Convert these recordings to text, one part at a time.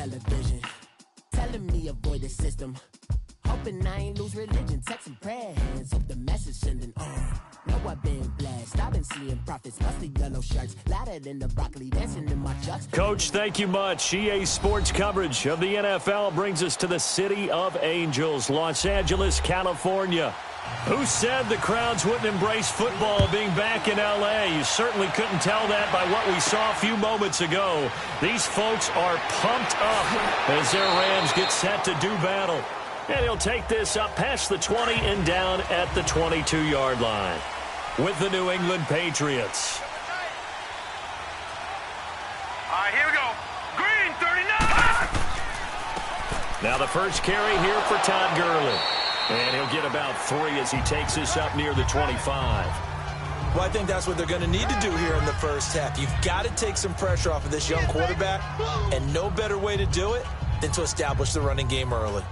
television, telling me avoid the system. Hoping I ain't lose religion, texting prayer hands, hope the message sending on. Know I've been blessed, I've been seeing prophets, mostly yellow shirts, louder than the broccoli dancing in my chucks. Coach, thank you much. EA Sports coverage of the NFL brings us to the City of Angels, Los Angeles, California. Who said the crowds wouldn't embrace football being back in L.A.? You certainly couldn't tell that by what we saw a few moments ago. These folks are pumped up as their Rams get set to do battle. And he'll take this up past the 20 and down at the 22-yard line with the New England Patriots. All right, here we go. Green, 39! Now the first carry here for Todd Gurley. And he'll get about 3 as he takes this up near the 25. Well, I think that's what they're going to need to do here in the first half. You've got to take some pressure off of this young quarterback, and no better way to do it than to establish the running game early.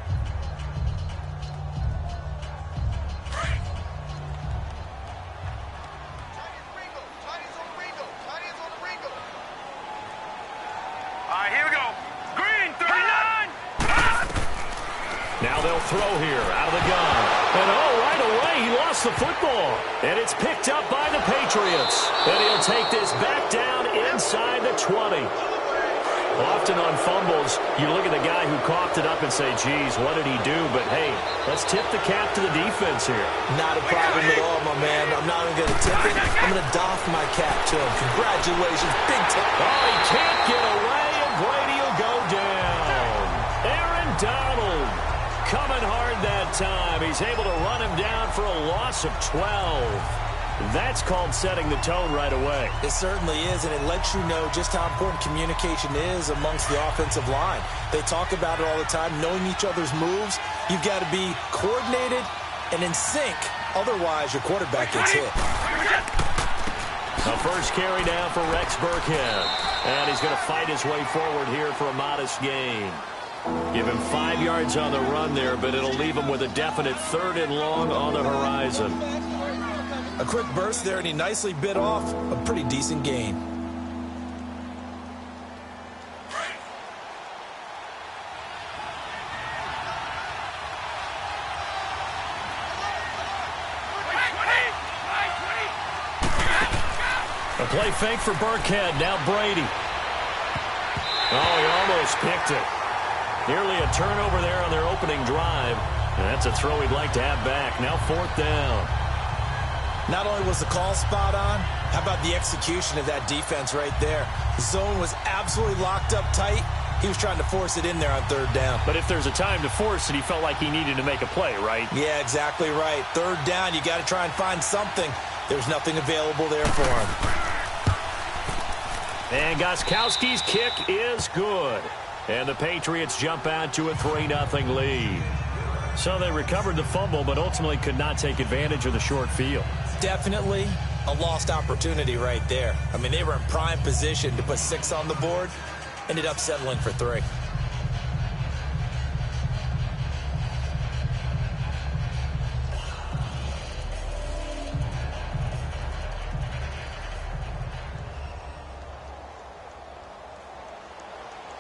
Now they'll throw here out of the gun. And right away he lost the football. And it's picked up by the Patriots. And he'll take this back down inside the 20. Often on fumbles, you look at the guy who coughed it up and say, geez, what did he do? But hey, let's tip the cap to the defense here. Not a problem at all, my man. I'm not even going to tip it. I'm going to doff my cap to him. Congratulations. Big tip. Oh, he can't get away, and Brady will go down. Aaron Donald coming hard that time. He's able to run him down for a loss of 12. That's called setting the tone right away. It certainly is, and it lets you know just how important communication is amongst the offensive line. They talk about it all the time, knowing each other's moves. You've got to be coordinated and in sync. Otherwise, your quarterback gets hit. The first carry down for Rex Burkhead. And he's going to fight his way forward here for a modest gain. Give him 5 yards on the run there, but it'll leave him with a definite 3rd and long on the horizon. A quick burst there, and he nicely bit off a pretty decent gain. A play fake for Burkhead. Now Brady. Oh, he almost picked it. Nearly a turnover there on their opening drive. And that's a throw he'd like to have back. Now 4th down. Not only was the call spot on, how about the execution of that defense right there? The zone was absolutely locked up tight. He was trying to force it in there on 3rd down. But if there's a time to force it, he felt like he needed to make a play, right? Yeah, exactly right. 3rd down, you got to try and find something. There's nothing available there for him. And Gostkowski's kick is good. And the Patriots jump out to a 3-0 lead. So they recovered the fumble, but ultimately could not take advantage of the short field. Definitely a lost opportunity right there. I mean, they were in prime position to put 6 on the board. Ended up settling for 3.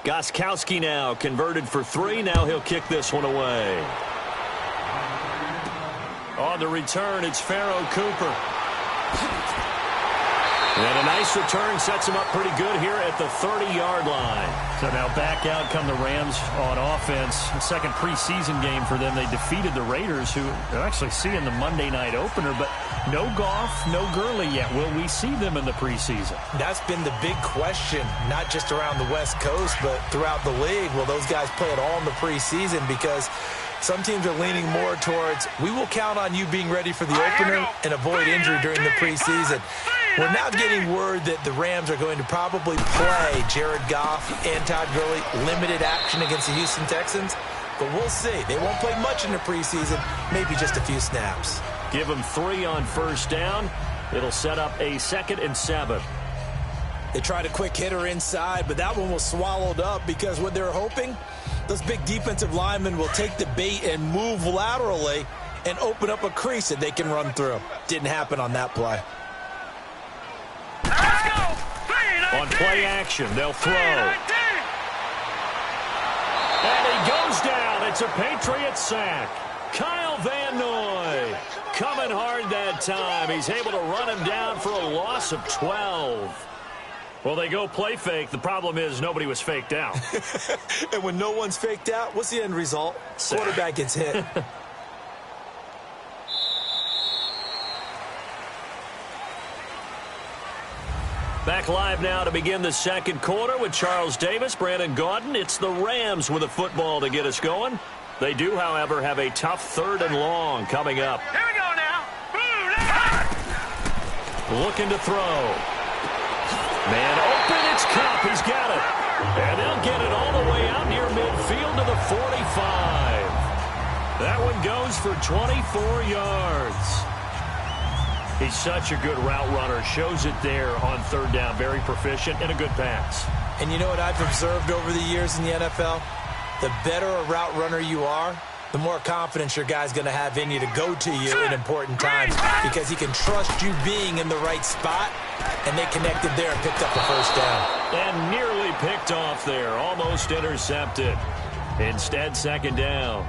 Gostkowski now converted for 3. Now he'll kick this one away. On the return, it's Pharaoh Cooper. And a nice return sets him up pretty good here at the 30-yard line. So now back out come the Rams on offense. Second preseason game for them. They defeated the Raiders, who are actually seeing the Monday night opener, but no Goff, no Gurley yet. Will we see them in the preseason? That's been the big question, not just around the West Coast, but throughout the league. Will those guys play at all in the preseason? Because some teams are leaning more towards, we will count on you being ready for the opener and avoid injury during the preseason. We're now getting word that the Rams are going to probably play Jared Goff and Todd Gurley limited action against the Houston Texans. But we'll see. They won't play much in the preseason, maybe just a few snaps. Give them 3 on 1st down. It'll set up a 2nd and 7. They tried a quick hitter inside, but that one was swallowed up because what they're hoping, those big defensive linemen will take the bait and move laterally and open up a crease that they can run through. Didn't happen on that play. On play action, they'll throw. It's a Patriots sack. Kyle Van Noy coming hard that time. He's able to run him down for a loss of 12. Well, they go play fake. The problem is nobody was faked out. And when no one's faked out, what's the end result? Quarterback gets hit. Back live now to begin the second quarter with Charles Davis, Brandon Gaudin. It's the Rams with a football to get us going. They do, however, have a tough 3rd and long coming up. Here we go now. Looking to throw. Man open, it's Cup. He's got it. And they'll get it all the way out near midfield to the 45. That one goes for 24 yards. He's such a good route runner. Shows it there on 3rd down. Very proficient and a good pass. And you know what I've observed over the years in the NFL? The better a route runner you are, the more confidence your guy's going to have in you to go to you in important times because he can trust you being in the right spot, and they connected there and picked up the 1st down. And nearly picked off there. Almost intercepted. Instead, 2nd down.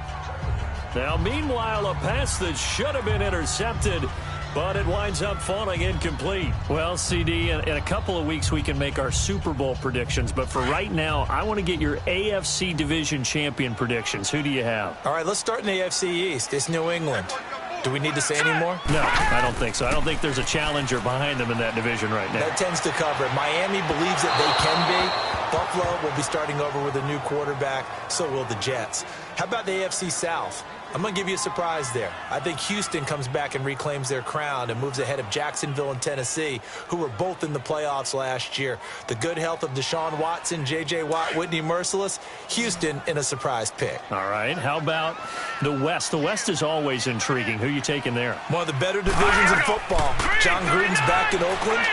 Now, meanwhile, a pass that should have been intercepted, but it winds up falling incomplete. Well, CD, in a couple of weeks we can make our Super Bowl predictions, but for right now, I want to get your AFC Division Champion predictions. Who do you have? All right, let's start in the AFC East. It's New England. Do we need to say any more? No, I don't think so. I don't think there's a challenger behind them in that division right now. That tends to cover it. Miami believes that they can be. Buffalo will be starting over with a new quarterback. So will the Jets. How about the AFC South? I'm going to give you a surprise there. I think Houston comes back and reclaims their crown and moves ahead of Jacksonville and Tennessee, who were both in the playoffs last year. The good health of Deshaun Watson, J.J. Watt, Whitney Merciless, Houston in a surprise pick. All right. How about the West? The West is always intriguing. Who are you taking there? One of the better divisions in football. John Gruden's back in Oakland.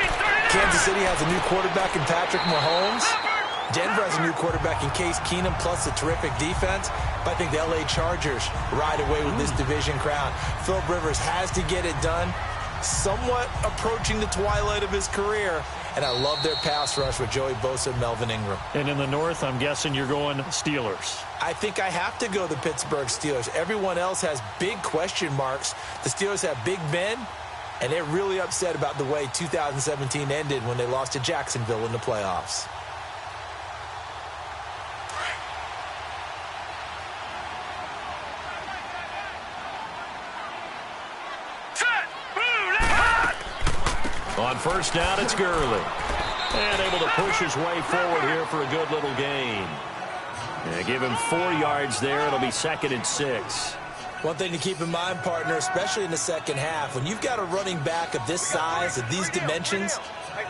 Kansas City has a new quarterback in Patrick Mahomes. Denver has a new quarterback in Case Keenum, plus a terrific defense. But I think the L.A. Chargers ride away with this division crown. Philip Rivers has to get it done. Somewhat approaching the twilight of his career. And I love their pass rush with Joey Bosa and Melvin Ingram. And in the North, I'm guessing you're going Steelers. I think I have to go the Pittsburgh Steelers. Everyone else has big question marks. The Steelers have Big Ben, and they're really upset about the way 2017 ended when they lost to Jacksonville in the playoffs. On 1st down, it's Gurley. And able to push his way forward here for a good little gain. And give him 4 yards there. It'll be 2nd and 6. One thing to keep in mind, partner, especially in the second half, when you've got a running back of this size, of these dimensions,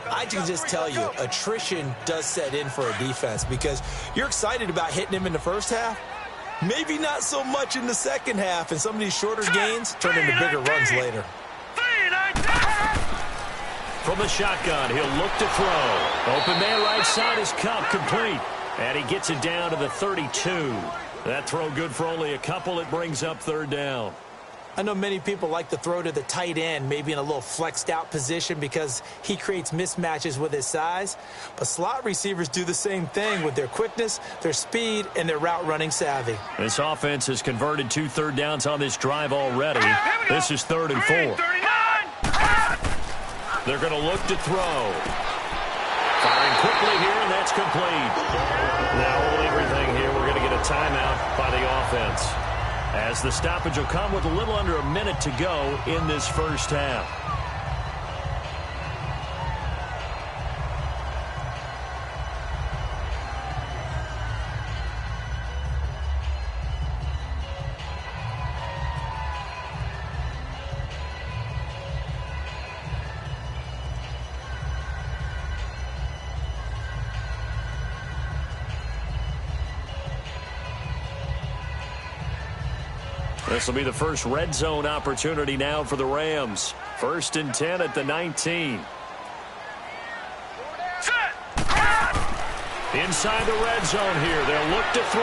I can just tell you, attrition does set in for a defense because you're excited about hitting him in the first half. Maybe not so much in the second half, and some of these shorter gains turn into bigger runs later. From the shotgun, he'll look to throw. Open man right side is Cup, complete. And he gets it down to the 32. That throw good for only a couple. It brings up 3rd down. I know many people like to throw to the tight end, maybe in a little flexed out position because he creates mismatches with his size. But slot receivers do the same thing with their quickness, their speed, and their route running savvy. This offense has converted 2 third downs on this drive already. This is 3rd and 4. They're going to look to throw. Firing quickly here, and that's complete. Now holding everything here, we're going to get a timeout by the offense, as the stoppage will come with a little under a minute to go in this first half. This will be the first red zone opportunity now for the Rams. 1st and 10 at the 19. Inside the red zone here. They'll look to throw.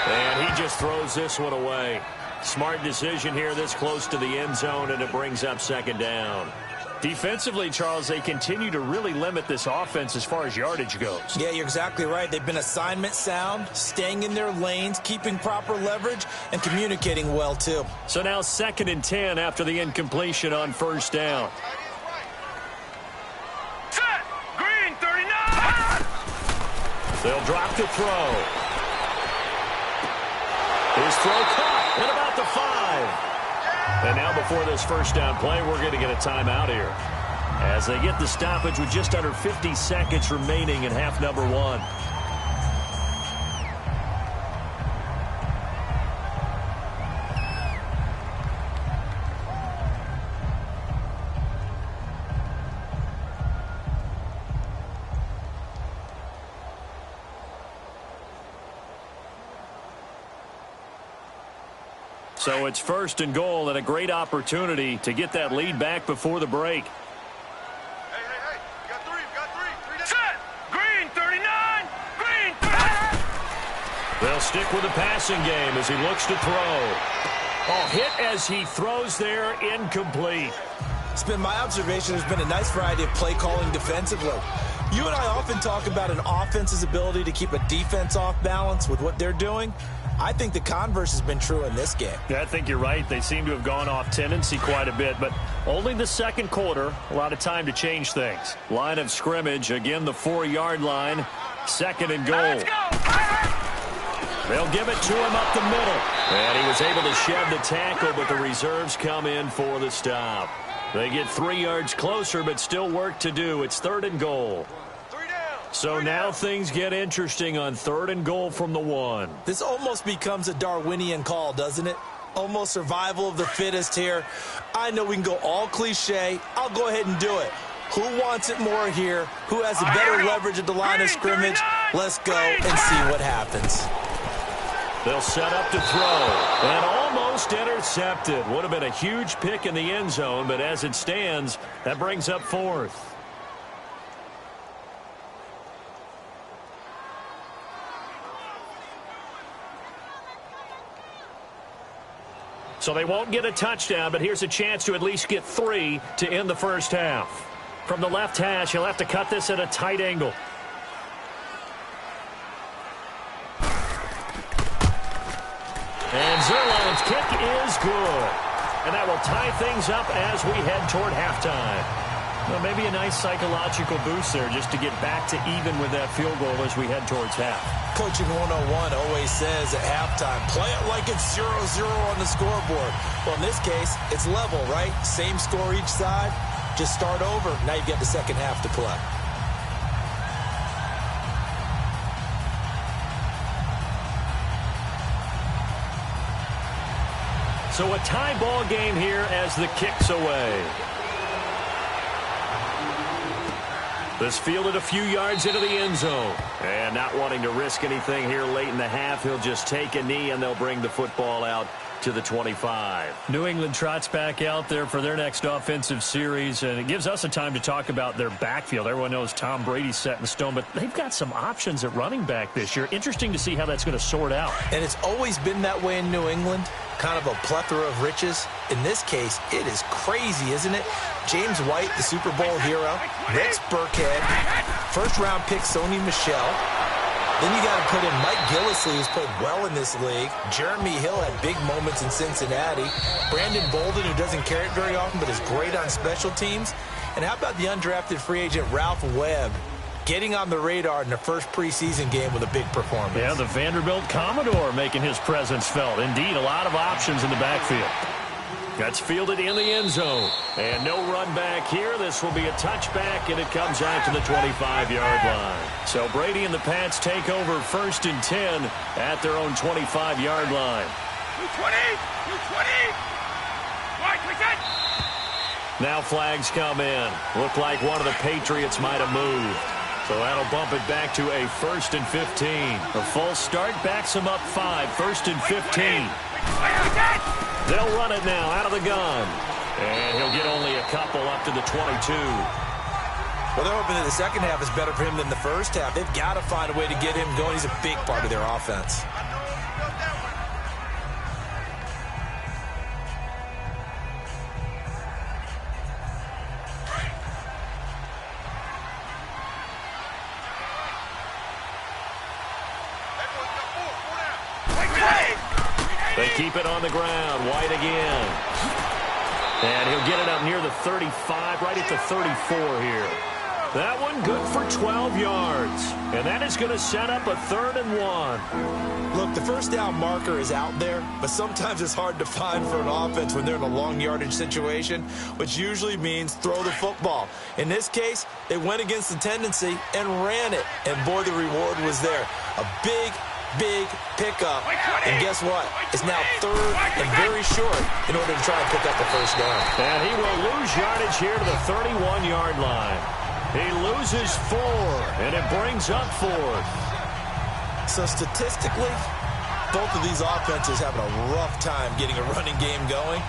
And he just throws this one away. Smart decision here this close to the end zone, and it brings up 2nd down. Defensively, Charles, they continue to really limit this offense as far as yardage goes. Yeah, you're exactly right. They've been assignment sound, staying in their lanes, keeping proper leverage, and communicating well, too. So now 2nd and 10 after the incompletion on 1st down. Set. Green, 39. They'll drop to throw. His throw caught at about the 5. And now before this 1st down play, we're going to get a timeout here, as they get the stoppage with just under 50 seconds remaining in half number 1. So it's 1st and goal, and a great opportunity to get that lead back before the break. Hey. You got three. Set. Green, 39. Green, 39. They'll stick with the passing game as he looks to throw. Oh, hit as he throws there, incomplete. It's been my observation there's been a nice variety of play calling defensively. You and I often talk about an offense's ability to keep a defense off balance with what they're doing. I think the converse has been true in this game. Yeah, I think you're right. They seem to have gone off tendency quite a bit, but only the 2nd quarter. A lot of time to change things. Line of scrimmage, again the 4-yard line. 2nd and goal. Let's go. They'll give it to him up the middle. And he was able to shed the tackle, but the reserves come in for the stop. They get 3 yards closer, but still work to do. It's 3rd and goal. So now things get interesting on 3rd and goal from the 1. This almost becomes a Darwinian call, doesn't it? Almost survival of the fittest here. I know we can go all cliche. I'll go ahead and do it. Who wants it more here? Who has the better leverage at the line of scrimmage? Let's go and see what happens. They'll set up to throw. And almost intercepted. Would have been a huge pick in the end zone, but as it stands, that brings up 4th. So they won't get a touchdown, but here's a chance to at least get 3 to end the 1st half. From the left hash, he'll have to cut this at a tight angle. And Zerline's kick is good. And that will tie things up as we head toward halftime. Well, maybe a nice psychological boost there just to get back to even with that field goal as we head towards half. Coaching 101 always says at halftime, play it like it's 0-0 on the scoreboard. Well, in this case, it's level, right? Same score each side. Just start over. Now you get the 2nd half to play. So a tie ball game here as the kick's away. This fielded a few yards into the end zone. And not wanting to risk anything here late in the half, he'll just take a knee and they'll bring the football out to the 25. New England trots back out there for their next offensive series, and it gives us a time to talk about their backfield. Everyone knows Tom Brady's set in stone, but they've got some options at running back this year. Interesting to see how that's going to sort out. And it's always been that way in New England, kind of a plethora of riches. In this case, it is crazy, isn't it? James White, the Super Bowl hero, Rex Burkhead, first-round pick Sony Michel. Then you got to put in Mike Gillislee, who's played well in this league. Jeremy Hill had big moments in Cincinnati. Brandon Bolden, who doesn't carry it very often, but is great on special teams. And how about the undrafted free agent Ralph Webb, getting on the radar in the first preseason game with a big performance? Yeah, the Vanderbilt Commodore making his presence felt. Indeed, a lot of options in the backfield. That's fielded in the end zone. And no run back here. This will be a touchback, and it comes out to the 25-yard line. So Brady and the Pats take over 1st and 10 at their own 25-yard line. 220! 220! White, we get! Now flags come in. Look like one of the Patriots might have moved. So that'll bump it back to a 1st and 15. A false start backs him up 5. 1st and 15. They'll run it now out of the gun. And he'll get only a couple up to the 22. Well, they're hoping that the second half is better for him than the first half. They've got to find a way to get him going. He's a big part of their offense. They keep it on the ground. White again. And he'll get it up near the 35, right at the 34 here. That one good for 12 yards. And that is going to set up a 3rd and 1. Look, the first down marker is out there, but sometimes it's hard to find for an offense when they're in a long yardage situation, which usually means throw the football. In this case, they went against the tendency and ran it. And boy, the reward was there. A big pickup. And guess what? It's now 3rd and very short in order to try and pick up the first down. And he will lose yardage here to the 31-yard line. He loses 4, and it brings up 4th. So statistically, both of these offenses having a rough time getting a running game going.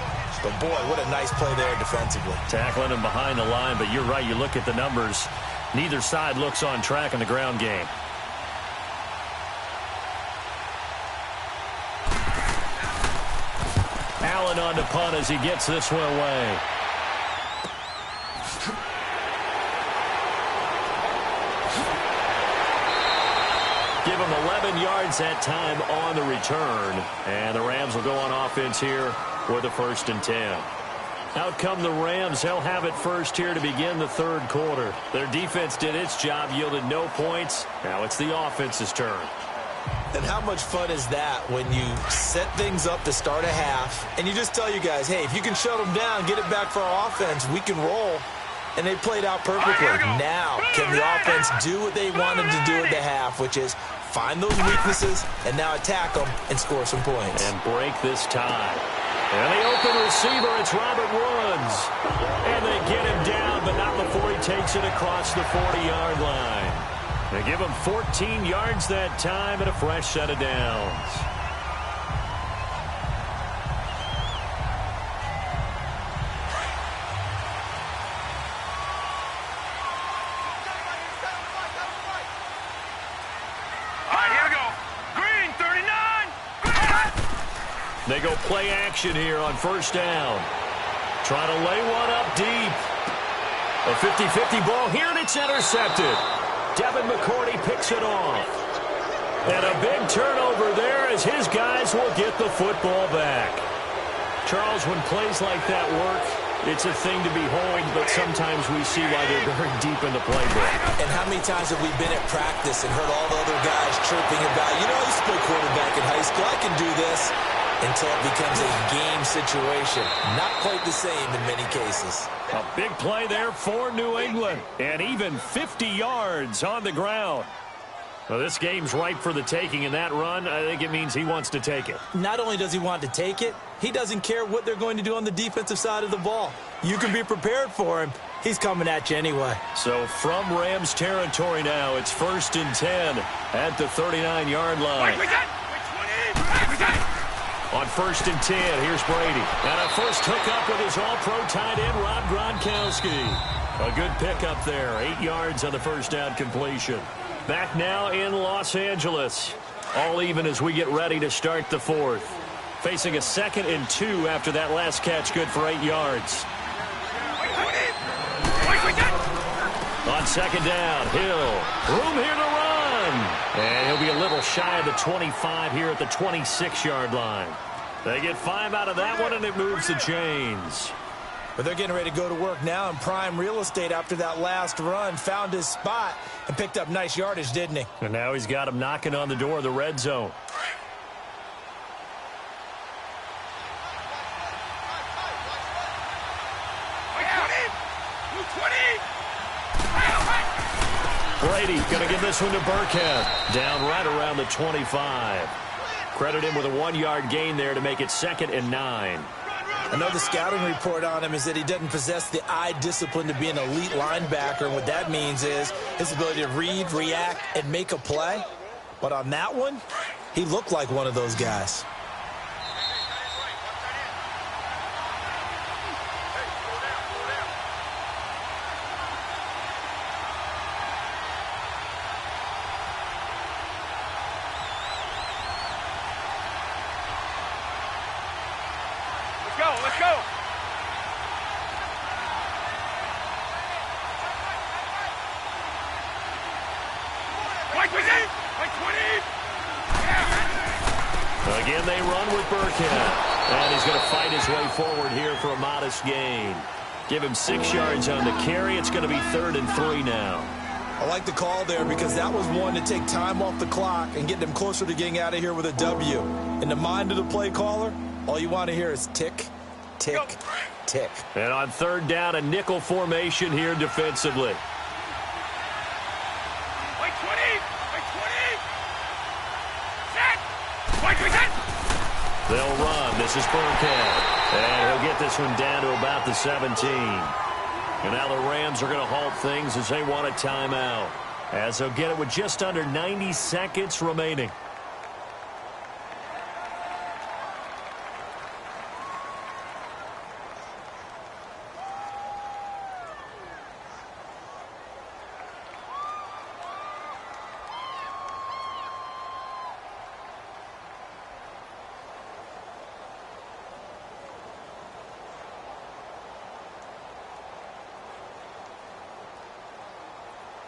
But boy, what a nice play there defensively. Tackling him behind the line, but you're right. You look at the numbers. Neither side looks on track in the ground game. Allen on to punt as he gets this one away. Give him 11 yards that time on the return. And the Rams will go on offense here with a 1st and 10. Out come the Rams. They'll have it first here to begin the 3rd quarter. Their defense did its job, yielded no points. Now it's the offense's turn. And how much fun is that when you set things up to start a half and you just tell you guys, hey, if you can shut them down, get it back for our offense, we can roll. And they played out perfectly. Now, can the offense do what they wanted to do at the half, which is find those weaknesses and now attack them and score some points. And break this tie. And the open receiver, it's Robert Woods. And they get him down, but not before he takes it across the 40-yard line. They give him 14 yards that time and a fresh set of downs. They go play action here on 1st down. Trying to lay one up deep. A 50-50 ball here, and it's intercepted. Devin McCourty picks it off. And a big turnover there as his guys will get the football back. Charles, when plays like that work, it's a thing to behold, but sometimes we see why they're very deep in the playbook. And how many times have we been at practice and heard all the other guys chirping about, you know, I used to play quarterback in high school, I can do this. Until it becomes a game situation. Not quite the same in many cases. A big play there for New England. And even 50 yards on the ground. Well, this game's ripe for the taking in that run. I think it means he wants to take it. Not only does he want to take it, he doesn't care what they're going to do on the defensive side of the ball. You can be prepared for him. He's coming at you anyway. So from Rams territory now, it's 1st and 10 at the 39-yard line. On 1st and 10, here's Brady. And a first hookup with his all-pro tight end, Rob Gronkowski. A good pickup there. 8 yards on the first down completion. Back now in Los Angeles. All even as we get ready to start the 4th. Facing a 2nd and 2 after that last catch, good for 8 yards. On 2nd down, Hill. Room here to run. And he'll be a little shy of the 25 here at the 26-yard line. They get 5 out of that one, and it moves the chains. But they're getting ready to go to work now in prime real estate after that last run. Found his spot and picked up nice yardage, didn't he? And now he's got him knocking on the door of the red zone. Brady going to give this one to Burkhead. Down right around the 25. Credit him with a 1-yard gain there to make it 2nd and 9. I know the scouting report on him is that he doesn't possess the eye discipline to be an elite linebacker. And what that means is his ability to read, react, and make a play. But on that one, he looked like one of those guys. Let's go. Again, they run with Burkhead. And he's going to fight his way forward here for a modest gain. Give him 6 yards on the carry. It's going to be 3rd and 3 now. I like the call there because that was one to take time off the clock and get them closer to getting out of here with a W. In the mind of the play caller, all you want to hear is tick, tick, tick. And on 3rd down, a nickel formation here defensively. Wait 20! Wait 20! Set! Wait, set! They'll run. This is Burkhead. And he'll get this one down to about the 17. And now the Rams are going to halt things as they want a timeout. As they'll get it with just under 90 seconds remaining.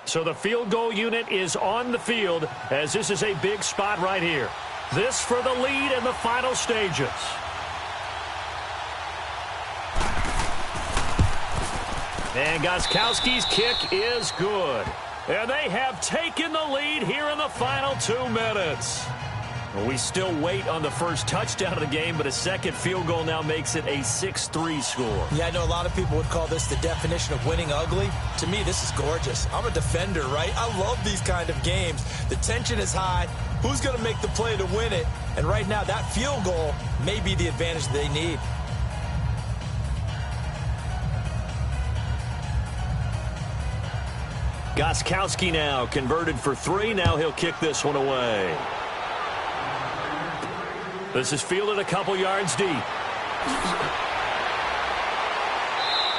So the field goal unit is on the field as this is a big spot right here. This for the lead in the final stages. And Gostkowski's kick is good. And they have taken the lead here in the final 2 minutes. Well, we still wait on the first touchdown of the game, but a second field goal now makes it a 6-3 score. Yeah, I know a lot of people would call this the definition of winning ugly. To me, this is gorgeous. I'm a defender, right? I love these kind of games. The tension is high. Who's going to make the play to win it? And right now, that field goal may be the advantage they need. Gostkowski now converted for 3. Now he'll kick this one away. This is fielded a couple yards deep.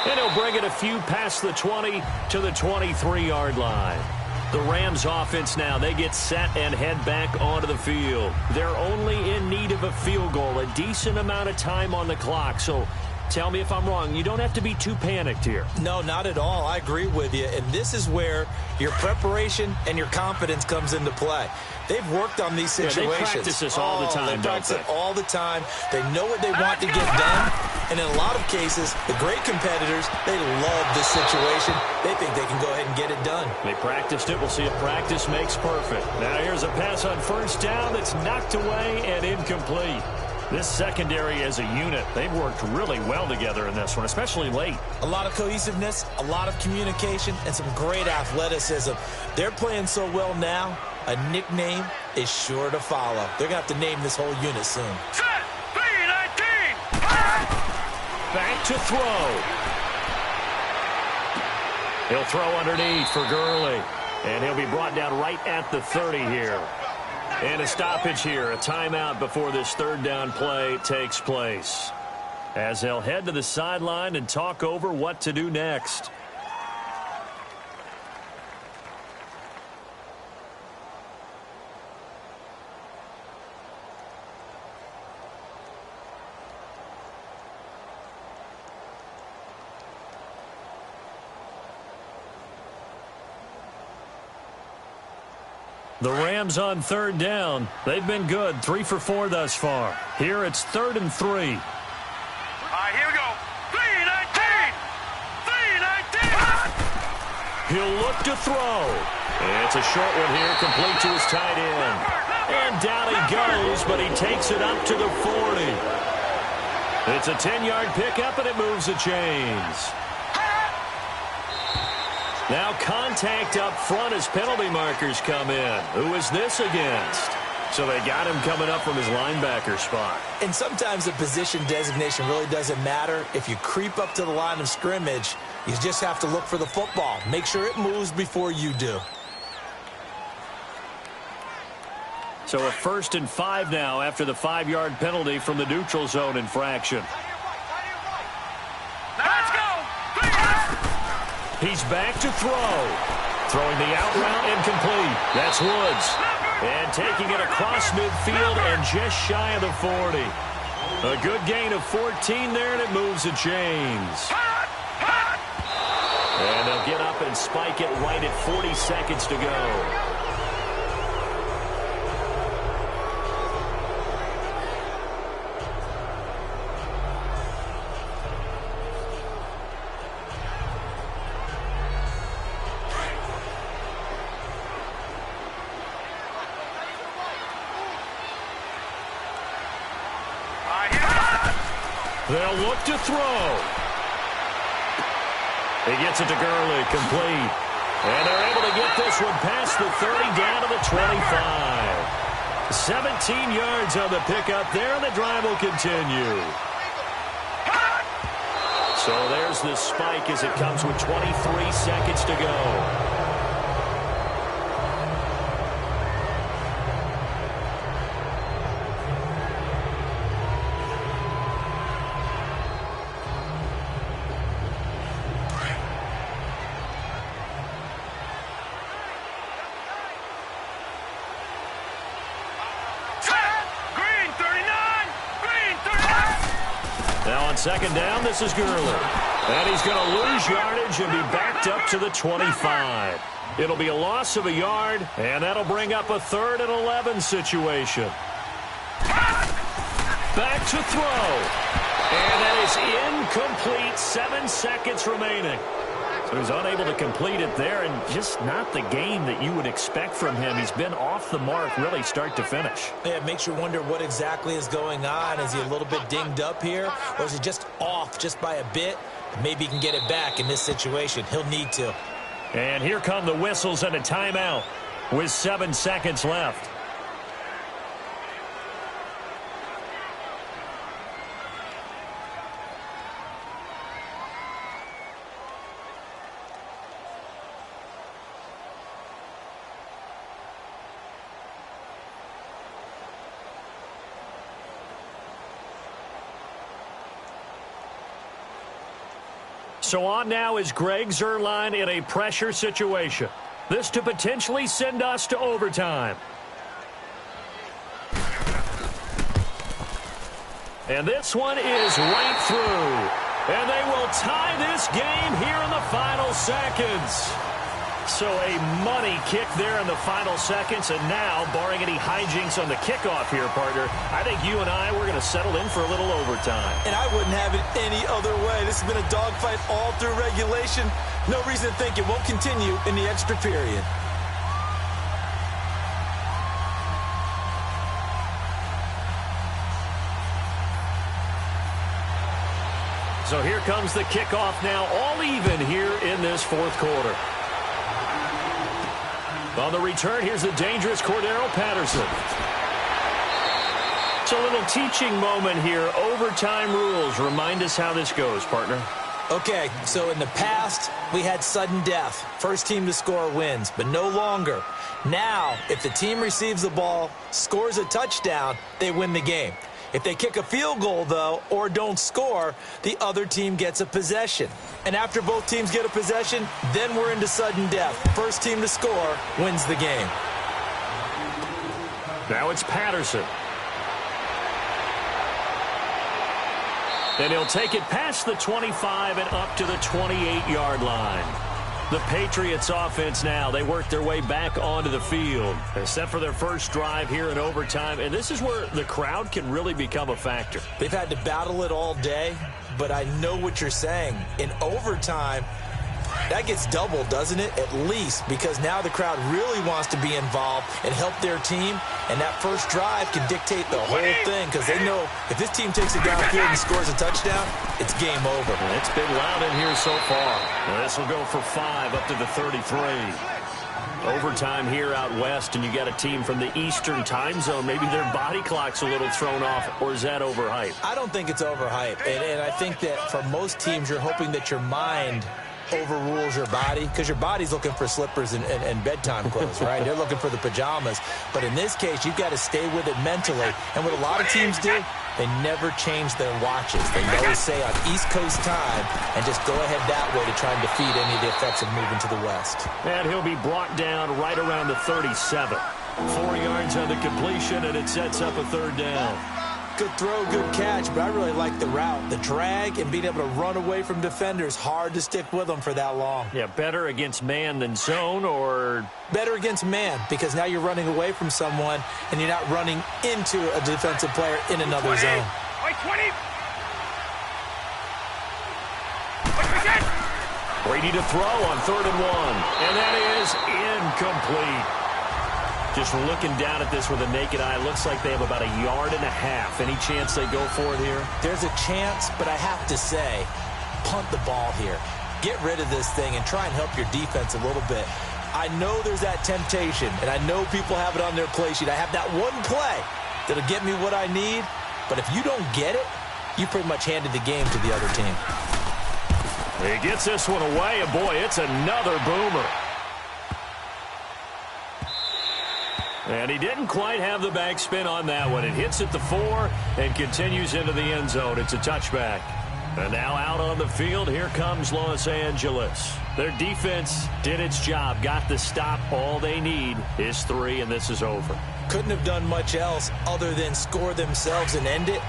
And he'll bring it a few past the 20 to the 23-yard line. The Rams offense now, they get set and head back onto the field. They're only in need of a field goal, a decent amount of time on the clock. So tell me if I'm wrong. You don't have to be too panicked here. No, not at all. I agree with you. And this is where your preparation and your confidence comes into play. They've worked on these situations. Yeah, they practice this all the time, they practice it all the time. They know what they want to get done. And in a lot of cases, the great competitors, they love this situation. They think they can go ahead and get it done. They practiced it. We'll see if practice makes perfect. Now here's a pass on 1st down that's knocked away and incomplete. This secondary as a unit, they've worked really well together in this one, especially late. A lot of cohesiveness, a lot of communication, and some great athleticism. They're playing so well now, a nickname is sure to follow. They're going to have to name this whole unit soon. Set! 3-19! Back to throw. He'll throw underneath for Gurley. And he'll be brought down right at the 30 here. And a stoppage here, a timeout before this 3rd down play takes place. As they'll head to the sideline and talk over what to do next. The Rams on 3rd down. They've been good, 3 for 4 thus far. Here it's 3rd and 3. All right, here we go. 3-19! 3-19! He'll look to throw. It's a short one here, complete to his tight end. And down he goes, but he takes it up to the 40. It's a 10-yard pickup, and it moves the chains. Now contact up front as penalty markers come in. Who is this against? So they got him coming up from his linebacker spot. And sometimes the position designation really doesn't matter. If you creep up to the line of scrimmage, you just have to look for the football. Make sure it moves before you do. So a 1st and 5 now after the 5-yard penalty from the neutral zone infraction. Let's go! He's back to throw. Throwing the out route incomplete. That's Woods. And taking it across midfield and just shy of the 40. A good gain of 14 there, and it moves the chains. And they'll get up and spike it right at 40 seconds to go. They'll look to throw. He gets it to Gurley, complete. And they're able to get this one past the 30, down to the 25. 17 yards on the pickup there, and the drive will continue. So there's the spike as it comes with 23 seconds to go. Second down, this is Gurley. And he's going to lose yardage and be backed up to the 25. It'll be a loss of a yard, and that'll bring up a 3rd and 11 situation. Back to throw. And that is incomplete. 7 seconds remaining. So he's unable to complete it there, and just not the game that you would expect from him. He's been off the mark really start to finish. Yeah, it makes you wonder what exactly is going on. Is he a little bit dinged up here, or is he just off just by a bit? Maybe he can get it back in this situation. He'll need to. And here come the whistles and a timeout with 7 seconds left. So on now is Greg Zuerlein in a pressure situation. This to potentially send us to overtime. And this one is right through. And they will tie this game here in the final seconds. So a money kick there in the final seconds. And now, barring any hijinks on the kickoff here, partner, I think you and I, we're going to settle in for a little overtime. And I wouldn't have it any other way. This has been a dogfight all through regulation. No reason to think it won't continue in the extra period. So here comes the kickoff now, all even here in this 4th quarter. On the return, here's the dangerous Cordero Patterson. It's a little teaching moment here. Overtime rules. Remind us how this goes, partner. Okay, so in the past, we had sudden death. First team to score wins, but no longer. Now, if the team receives the ball, scores a touchdown, they win the game. If they kick a field goal, though, or don't score, the other team gets a possession. And after both teams get a possession, then we're into sudden death. First team to score wins the game. Now it's Patterson. And he'll take it past the 25 and up to the 28-yard line. The Patriots offense now, they work their way back onto the field. They're set for their first drive here in overtime, and this is where the crowd can really become a factor. They've had to battle it all day, but I know what you're saying. In overtime, that gets doubled, doesn't it? At least, because now the crowd really wants to be involved and help their team, and that first drive can dictate the whole thing, because they know if this team takes it downfield and scores a touchdown, it's game over. And it's been loud in here so far. Well, this will go for 5 up to the 33. Overtime here out west, and you got a team from the Eastern time zone. Maybe their body clock's a little thrown off, or is that overhyped? I don't think it's overhyped, and I think that for most teams, you're hoping that your mind overrules your body, because your body's looking for slippers and bedtime clothes, right? They're looking for the pajamas. But in this case, you've got to stay with it mentally. And what a lot of teams do, they never change their watches. They always say on East Coast time and just go ahead that way to try and defeat any of the effects of moving to the west. And he'll be brought down right around the 37. 4 yards on the completion, and it sets up a 3rd down. Good throw, good catch, but I really like the route. The drag and being able to run away from defenders, hard to stick with them for that long. Yeah, better against man than zone, or? Better against man, because now you're running away from someone and you're not running into a defensive player in another zone. Brady to throw on 3rd and 1, and that is incomplete. Just looking down at this with a naked eye, looks like they have about 1.5 yards. Any chance they go for it here? There's a chance, but I have to say, punt the ball here. Get rid of this thing and try and help your defense a little bit. I know there's that temptation, and I know people have it on their play sheet. I have that one play that'll get me what I need, but if you don't get it, you pretty much handed the game to the other team. He gets this one away, and boy, it's another boomer. And he didn't quite have the backspin on that one. It hits at the 4 and continues into the end zone. It's a touchback. And now out on the field, here comes Los Angeles. Their defense did its job, got the stop. All they need is 3, and this is over. Couldn't have done much else other than score themselves and end it.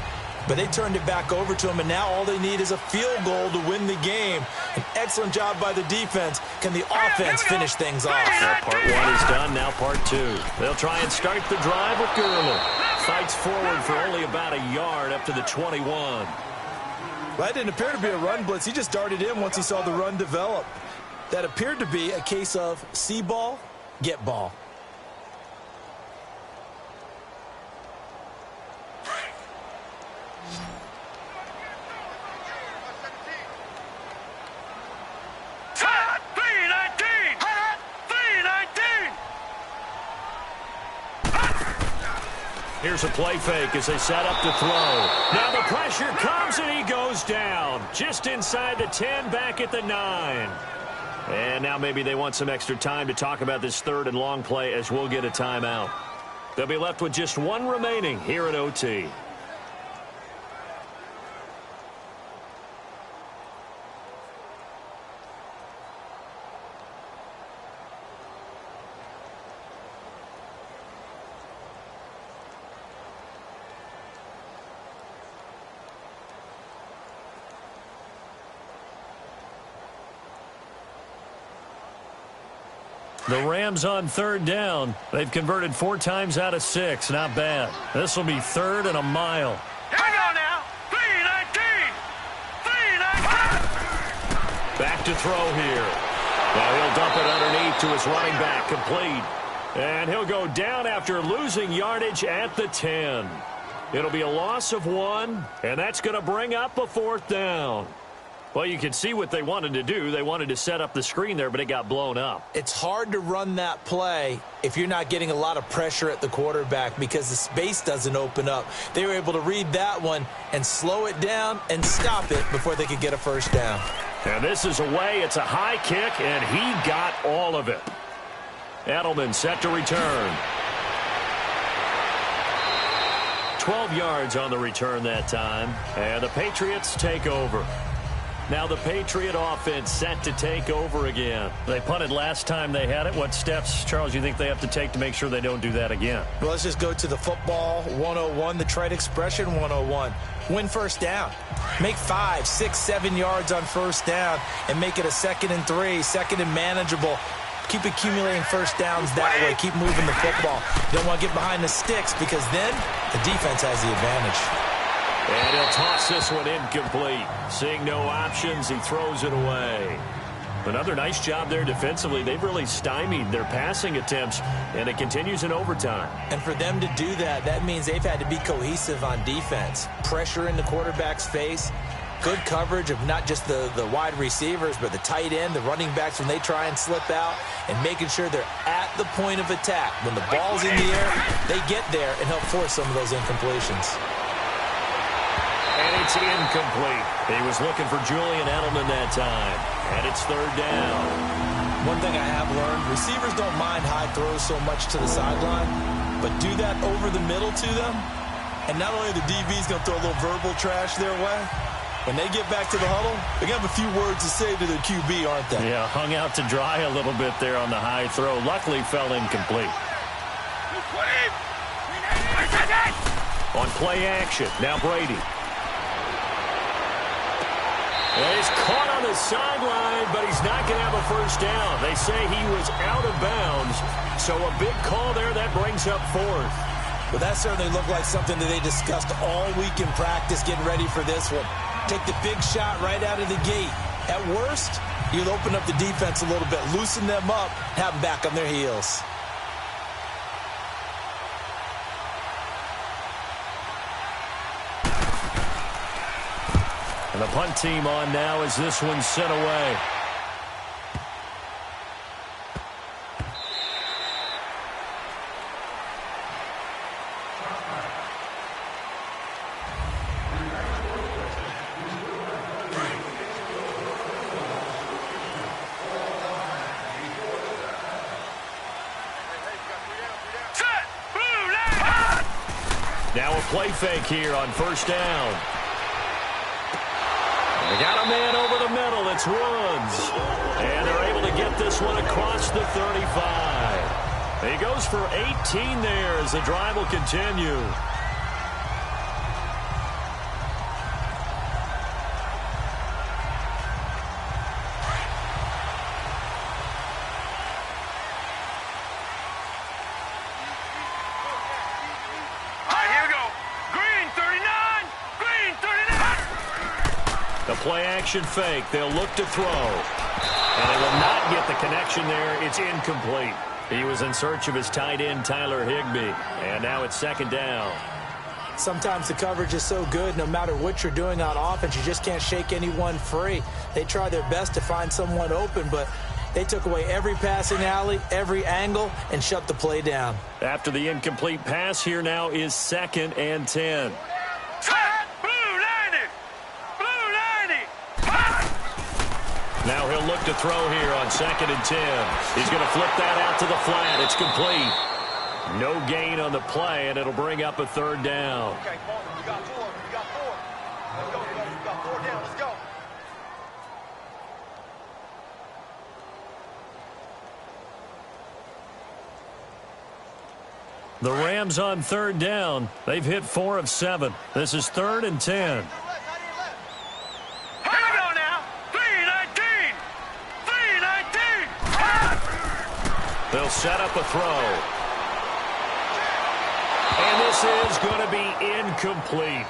But they turned it back over to them, and now all they need is a field goal to win the game. An excellent job by the defense. Can the offense finish things off? Well, part 1 is done, now part 2. They'll try and start the drive with Gurley. Fights forward for only about 1 yard up to the 21. Well, that didn't appear to be a run blitz. He just darted in once he saw the run develop. That appeared to be a case of see ball, get ball. Here's a play fake as they set up to throw. Now the pressure comes and he goes down. Just inside the 10, back at the 9. And now maybe they want some extra time to talk about this 3rd and long play as we'll get a timeout. They'll be left with just 1 remaining here at OT. The Rams on 3rd down. They've converted 4 times out of 6. Not bad. This will be 3rd and a mile. Here we go now. 3-19. 3-19. Back to throw here. Now he'll dump it underneath to his running back. Complete. And he'll go down after losing yardage at the 10. It'll be a loss of 1, and that's going to bring up a 4th down. Well, you can see what they wanted to do. They wanted to set up the screen there, but it got blown up. It's hard to run that play if you're not getting a lot of pressure at the quarterback because the space doesn't open up. They were able to read that one and slow it down and stop it before they could get a 1st down. And this is away. It's a high kick, and he got all of it. Edelman set to return. 12 yards on the return that time, and the Patriots take over. Now the Patriot offense set to take over again. They punted last time they had it. What steps, Charles, you think they have to take to make sure they don't do that again? Well, let's just go to the football 101, the trite expression 101. Win 1st down. Make 5, 6, 7 yards on 1st down and make it a 2nd and 3, 2nd and manageable. Keep accumulating 1st downs that way. Keep moving the football. You don't want to get behind the sticks because then the defense has the advantage. And he'll toss this one incomplete. Seeing no options, he throws it away. Another nice job there defensively. They've really stymied their passing attempts, and it continues in overtime. And for them to do that, that means they've had to be cohesive on defense. Pressure in the quarterback's face. Good coverage of not just the wide receivers, but the tight end, the running backs when they try and slip out, and making sure they're at the point of attack. When the ball's in the air, they get there and help force some of those incompletions. And it's incomplete. He was looking for Julian Edelman that time. And it's 3rd down. One thing I have learned, receivers don't mind high throws so much to the sideline, but do that over the middle to them, and not only the DB's going to throw a little verbal trash their way, when they get back to the huddle, they're going to have a few words to say to their QB, aren't they? Yeah, hung out to dry a little bit there on the high throw. Luckily, fell incomplete. On play action, now Brady. And he's caught on the sideline, but he's not going to have a 1st down. They say he was out of bounds, so a big call there that brings up 4th. Well, that certainly looked like something that they discussed all week in practice getting ready for this one. Take the big shot right out of the gate. At worst, you'll open up the defense a little bit, loosen them up, have them back on their heels. The punt team on now as this one's sent away. Now a play fake here on first down. They got a man over the middle. It's Woods. And they're able to get this one across the 35. He goes for 18 there as the drive will continue. Play-action fake. They'll look to throw. And they will not get the connection there. It's incomplete. He was in search of his tight end, Tyler Higbee. And now it's second down. Sometimes the coverage is so good, no matter what you're doing on offense, you just can't shake anyone free. They try their best to find someone open, but they took away every passing alley, every angle, and shut the play down. After the incomplete pass, here now is 2nd and 10. Now he'll look to throw here on 2nd and 10. He's going to flip that out to the flat. It's complete. No gain on the play, and it'll bring up a third down. Okay, we got 4. We got 4. Let's go, we got 4 down. Let's go. The Rams on third down. They've hit 4 of 7. This is 3rd and 10. They'll set up a throw. And this is going to be incomplete.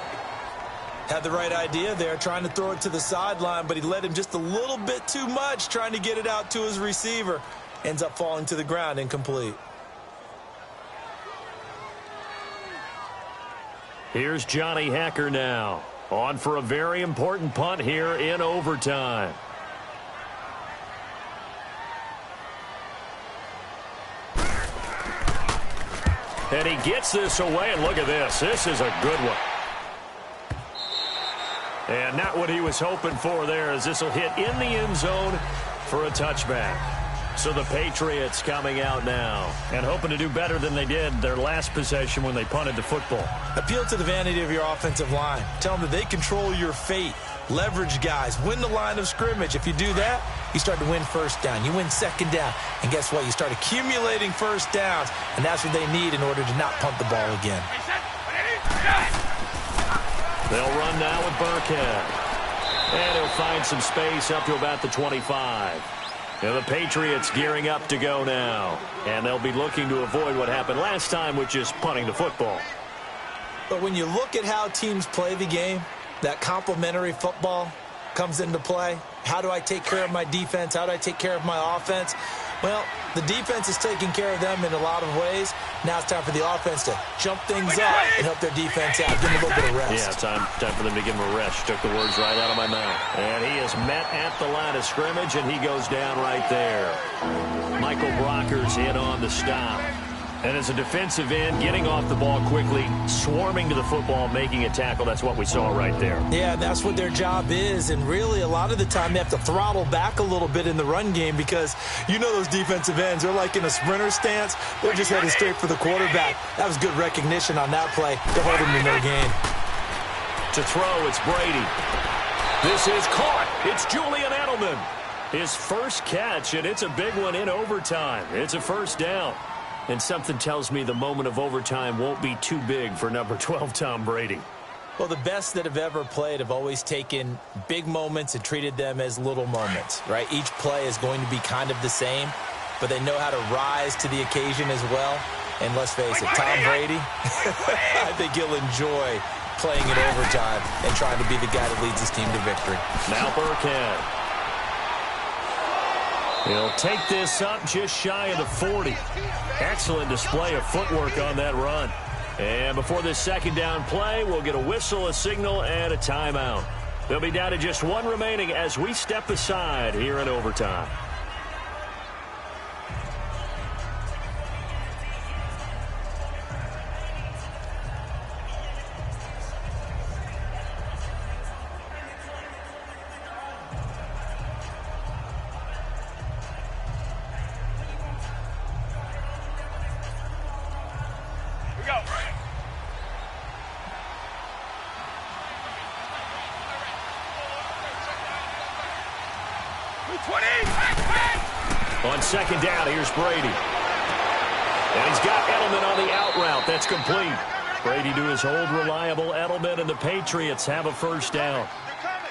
Had the right idea there, trying to throw it to the sideline, but he led him just a little bit too much, trying to get it out to his receiver. Ends up falling to the ground, incomplete. Here's Johnny Hecker now. On for a very important punt here in overtime. And he gets this away, and look at this. This is a good one. And not what he was hoping for there, as this will hit in the end zone for a touchback. So the Patriots coming out now and hoping to do better than they did their last possession when they punted the football. Appeal to the vanity of your offensive line. Tell them that they control your fate. Leverage guys. Win the line of scrimmage. If you do that, you start to win first down. You win second down. And guess what? You start accumulating first downs. And that's what they need in order to not punt the ball again. They'll run now with Burkhead. And he'll find some space up to about the 25. Now the Patriots gearing up to go now. And they'll be looking to avoid what happened last time, which is punting the football. But when you look at how teams play the game, that complementary football comes into play. How do I take care of my defense? How do I take care of my offense? Well, the defense is taking care of them in a lot of ways. Now it's time for the offense to jump things up and help their defense out. Give them a little bit of rest. Yeah, time for them to give him a rest. Took the words right out of my mouth. And he is met at the line of scrimmage, and he goes down right there. Michael Brocker's in on the stop. And as a defensive end, getting off the ball quickly, swarming to the football, making a tackle, that's what we saw right there. Yeah, that's what their job is. And really, a lot of the time, they have to throttle back a little bit in the run game because you know those defensive ends, they're like in a sprinter stance. They're just headed straight for the quarterback. That was good recognition on that play to hold him in their game. To throw, it's Brady. This is caught. It's Julian Edelman. His first catch, and it's a big one in overtime. It's a first down. And something tells me the moment of overtime won't be too big for number 12, Tom Brady. Well, the best that have ever played have always taken big moments and treated them as little moments, right? Each play is going to be kind of the same, but they know how to rise to the occasion as well. And let's face it, Tom Brady, I think he'll enjoy playing in overtime and trying to be the guy that leads his team to victory. Now Burkhead. He'll take this up just shy of the 40. Excellent display of footwork on that run. And before this second down play, we'll get a whistle, a signal, and a timeout. They'll be down to just one remaining as we step aside here in overtime. On second down, here's Brady. And he's got Edelman on the out route. That's complete. Brady to his old reliable Edelman, and the Patriots have a first down.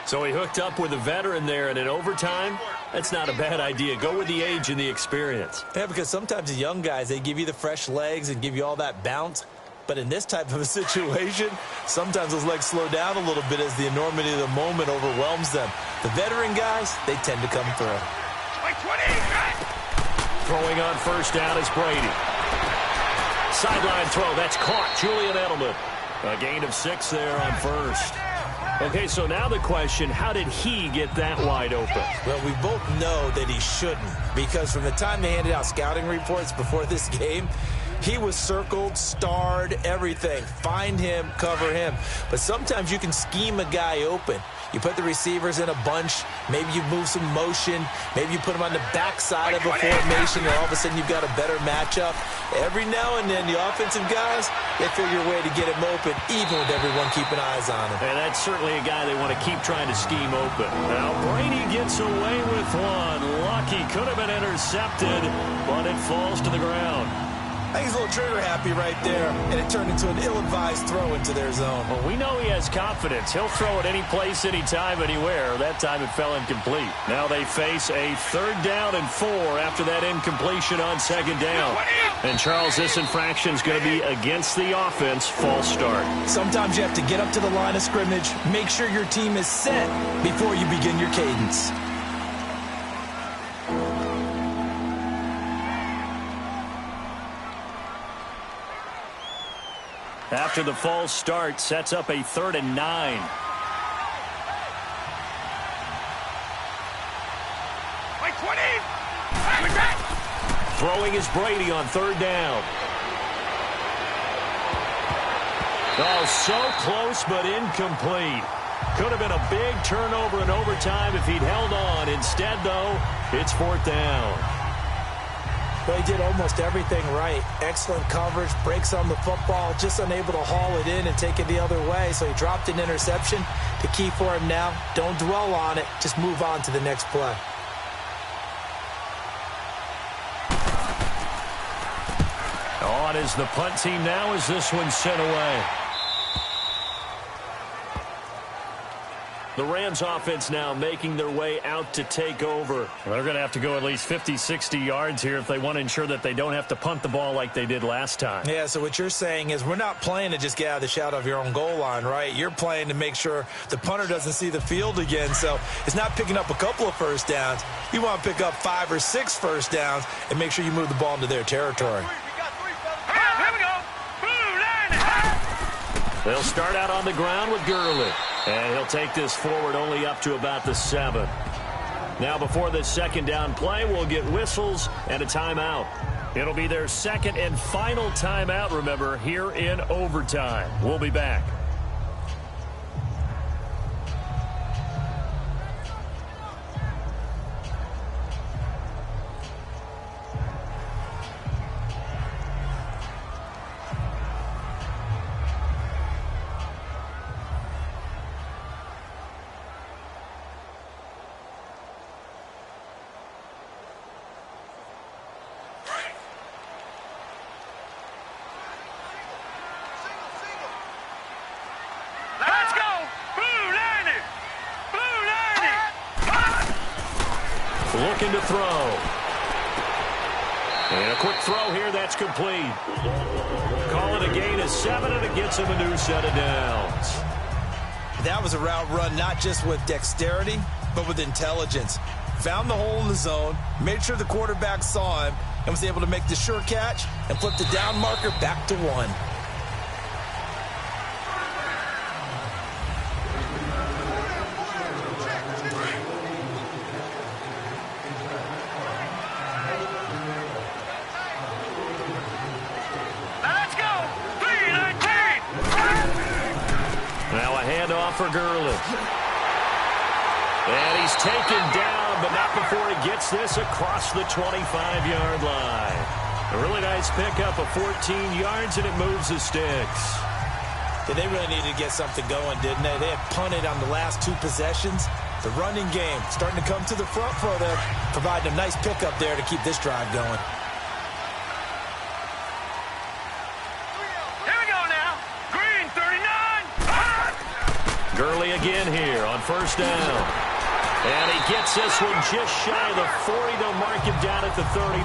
So he hooked up with a veteran there, and in overtime, that's not a bad idea. Go with the age and the experience. Yeah, because sometimes the young guys, they give you the fresh legs and give you all that bounce. But in this type of a situation, sometimes those legs slow down a little bit as the enormity of the moment overwhelms them. The veteran guys, they tend to come through. Throwing on first down is Brady. Sideline throw, that's caught. Julian Edelman. A gain of 6 there on first. Okay, so now the question, how did he get that wide open? Well, we both know that he shouldn't, because from the time they handed out scouting reports before this game, he was circled, starred, everything. Find him, cover him. But sometimes you can scheme a guy open. You put the receivers in a bunch. Maybe you move some motion. Maybe you put them on the backside of a formation, and all of a sudden you've got a better matchup. Every now and then, the offensive guys, they figure a way to get him open, even with everyone keeping eyes on him. And that's certainly a guy they want to keep trying to scheme open. Now, Brady gets away with one. Lucky, could have been intercepted, but it falls to the ground. I think he's a little trigger happy right there, and it turned into an ill-advised throw into their zone. Well, we know he has confidence. He'll throw it any place, anytime, anywhere. That time it fell incomplete. Now they face a 3rd down and 4 after that incompletion on 2nd down. And, Charles, this infraction's going to be against the offense. False start. Sometimes you have to get up to the line of scrimmage, make sure your team is set before you begin your cadence. After the false start, sets up a 3rd and 9. Throwing is Brady on 3rd down. Oh, so close but incomplete. Could have been a big turnover in overtime if he'd held on. Instead, though, it's 4th down. Well, he did almost everything right. Excellent coverage, breaks on the football, just unable to haul it in and take it the other way. So he dropped an interception. The key for him now, don't dwell on it. Just move on to the next play. On is the punt team now as this one's sent away. The Rams offense now making their way out to take over. Well, they're going to have to go at least 50, 60 yards here if they want to ensure that they don't have to punt the ball like they did last time. Yeah, so what you're saying is we're not playing to just get out of the shadow of your own goal line, right? You're playing to make sure the punter doesn't see the field again. So it's not picking up a couple of first downs. You want to pick up 5 or 6 first downs and make sure you move the ball into their territory. They'll start out on the ground with Gurley. And he'll take this forward only up to about the 7. Now before this 2nd down play, we'll get whistles and a timeout. It'll be their 2nd and final timeout, remember, here in overtime. We'll be back. Looking to throw. And a quick throw here, that's complete. Call it a gain of 7, and it gets him a new set of downs. That was a route run not just with dexterity, but with intelligence. Found the hole in the zone, made sure the quarterback saw him, and was able to make the sure catch and flip the down marker back to 1. Now a handoff for Gurley. And he's taken down, but not before he gets this across the 25-yard line. A really nice pickup of 14 yards, and it moves the sticks. Yeah, they really needed to get something going, didn't they? They had punted on the last 2 possessions. The running game starting to come to the front for them, providing a nice pickup there to keep this drive going. Here we go now. Green, 39. Gurley again here on first down. And he gets this one just shy of the 40. They'll mark him down at the 39.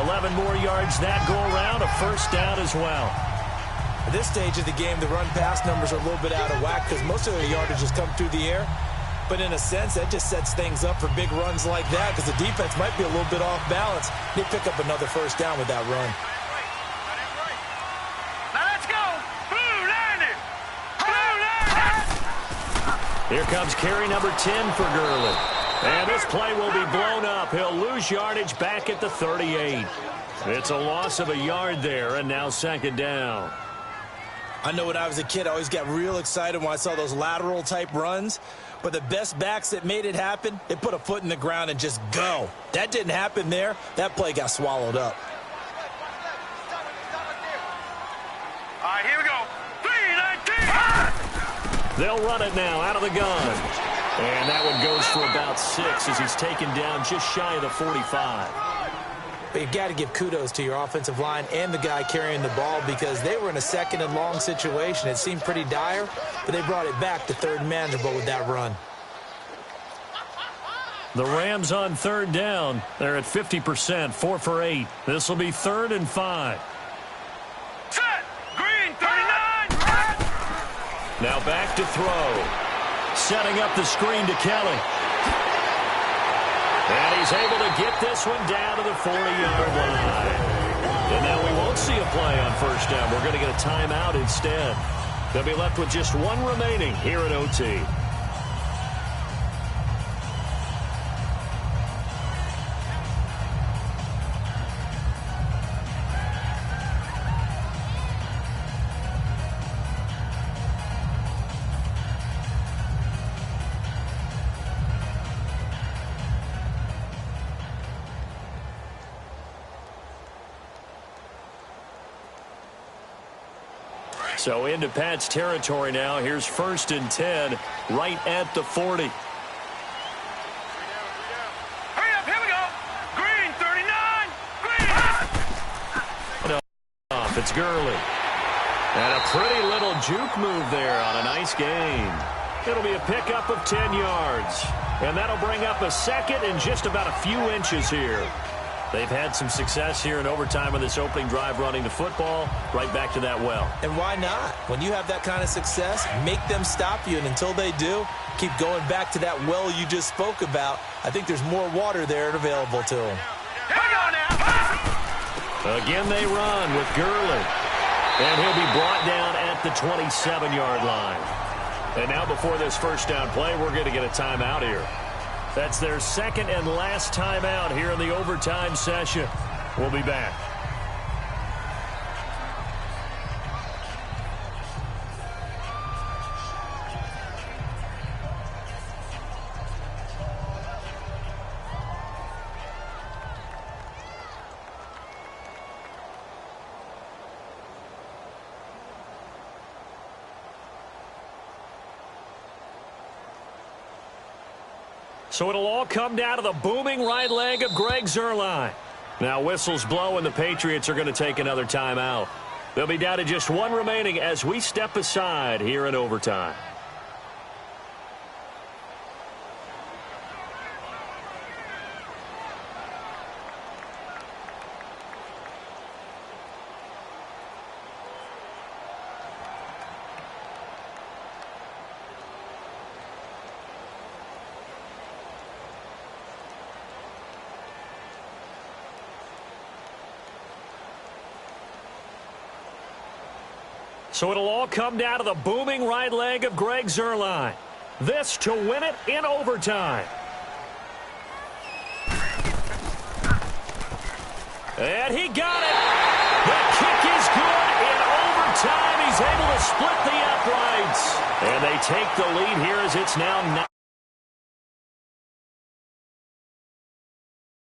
11 more yards that go around, a first down as well. At this stage of the game, the run-pass numbers are a little bit out of whack because most of their yardage has come through the air. But in a sense, that just sets things up for big runs like that because the defense might be a little bit off balance. They pick up another first down with that run. Now let's go. Blue 90. Blue 90. Here comes carry number 10 for Gurley. And this play will be blown up. He'll lose yardage back at the 38. It's a loss of a yard there, and now second down. I know when I was a kid, I always got real excited when I saw those lateral-type runs. But the best backs that made it happen, they put a foot in the ground and just go. That didn't happen there. That play got swallowed up. All right, here we go. 3-19. They'll run it now out of the gun. And that one goes for about 6 as he's taken down just shy of the 45. But you've got to give kudos to your offensive line and the guy carrying the ball because they were in a second and long situation. It seemed pretty dire, but they brought it back to third and manageable with that run. The Rams on third down. They're at 50%, 4 for 8. This will be 3rd and 5. Set. Green, 39. Now back to throw. Setting up the screen to Kelly. And he's able to get this one down to the 40-yard line. And now we won't see a play on first down. We're going to get a timeout instead. They'll be left with just 1 remaining here at OT. So into Pat's territory now. Here's 1st and 10 right at the 40. Hurry up, here we go. Green, 39. Green. Off, it's Gurley. And a pretty little juke move there on a nice gain. It'll be a pickup of 10 yards. And that'll bring up a second and just about a few inches here. They've had some success here in overtime on this opening drive running the football right back to that well. And why not? When you have that kind of success, make them stop you. And until they do, keep going back to that well you just spoke about. I think there's more water there available to them. Here we go now. Again, they run with Gurley. And he'll be brought down at the 27-yard line. And now before this first down play, we're going to get a timeout here. That's their second and last timeout here in the overtime session. We'll be back. So it'll all come down to the booming right leg of Greg Zuerlein. Now whistles blow and the Patriots are going to take another timeout. They'll be down to just 1 remaining as we step aside here in overtime. So it'll all come down to the booming right leg of Greg Zuerlein. This to win it in overtime. And he got it. The kick is good in time, he's able to split the uprights. And they take the lead here as it's now 9.